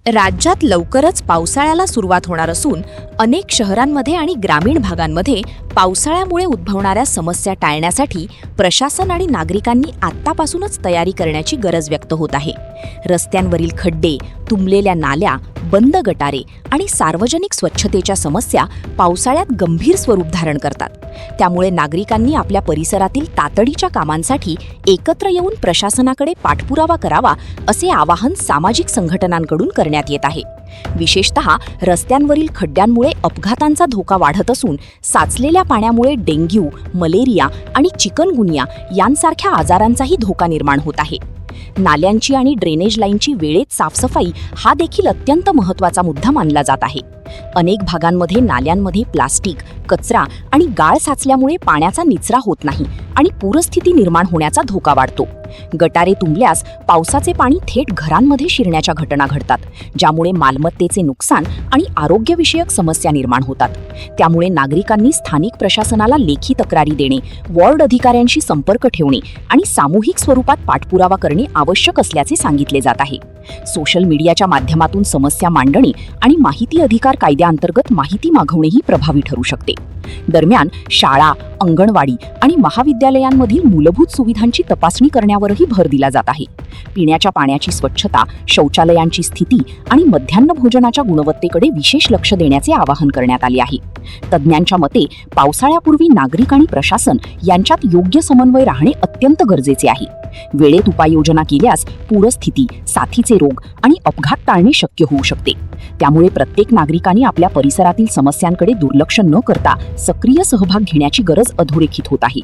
राज्यात लवकरच पावसाळ्याला सुरुवात होणार असून अनेक शहरांमध्ये आणि ग्रामीण भागांमध्ये पावसाळ्यामुळे उद्भवणाऱ्या समस्या टाळण्यासाठी प्रशासन आणि नागरिकांनी आत्तापासूनच तयारी करण्याची गरज व्यक्त होत आहे. रस्त्यांवरील खड्डे, तुंबलेल्या नाल्या, बंद गटारे आणि सार्वजनिक स्वच्छतेच्या समस्या पावसाळ्यात गंभीर स्वरूप धारण करतात. त्यामुळे नागरिकांनी आपल्या परिसरातील तातडीच्या कामांसाठी एकत्र येऊन प्रशासनाकडे पाठपुरावा करावा असे आवाहन सामाजिक संघटनांकडून करण्यात येत आहे. विशेषतः रस्त्यांवरील खड्ड्यांमुळे अपघातांचा धोका वाढत असून साचलेल्या पाण्यामुळे डेंग्यू, मलेरिया आणि चिकनगुनिया यांसारख्या आजारांचाही धोका निर्माण होत आहे. नाल्यांची आणि ड्रेनेज लाईनची वेळेत साफसफाई हा देखील अत्यंत महत्त्वाचा मुद्दा मानला जात आहे. अनेक भागांमध्ये नाल्यांमध्ये प्लास्टिक, कचरा आणि गाळ साचल्यामुळे पाण्याचा निचरा होत नाही आणि पूरस्थिती निर्माण होण्याचा धोका वाढतो. गटारे तुंबल्यास पावसाचे पाणी थेट घरांमध्ये शिरण्याच्या घटना घडतात, ज्यामुळे मालमत्तेचे नुकसान आणि आरोग्यविषयक समस्या निर्माण होतात. त्यामुळे नागरिकांनी स्थानिक प्रशासनाला लेखी तक्रारी देणे, वॉर्ड अधिकाऱ्यांशी संपर्क ठेवणे आणि सामूहिक स्वरूपात पाठपुरावा करणे आवश्यक असल्याचे सांगितले जात आहे. सोशल मीडियाच्या माध्यमातून समस्या मांडणे आणि माहिती अधिकार कायद्याअंतर्गत माहिती मागवणेही प्रभावी ठरू शकते. दरम्यान शाळा, अंगणवाडी आणि महाविद्यालयांमधील मूलभूत सुविधांची तपासणी करण्यावरही भर दिला जात आहे. पिण्याच्या पाण्याची स्वच्छता, शौचालयांची स्थिती आणि मध्यान्ह भोजनाच्या गुणवत्तेकडे विशेष लक्ष देण्याचे आवाहन करण्यात आले आहे. तज्ज्ञांच्या मते पावसाळ्यापूर्वी नागरिक आणि प्रशासन यांच्यात योग्य समन्वय राहणे अत्यंत गरजेचे आहे. वेळेत उपाययोजना केल्यास पूरस्थिती, साथीचे रोग आणि अपघात टाळणे शक्य होऊ शकते. त्यामुळे प्रत्येक नागरिकाने आपल्या परिसरातील समस्यांकडे दुर्लक्ष न करता सक्रिय सहभाग घेण्याची गरज अधोरेखित होत आहे.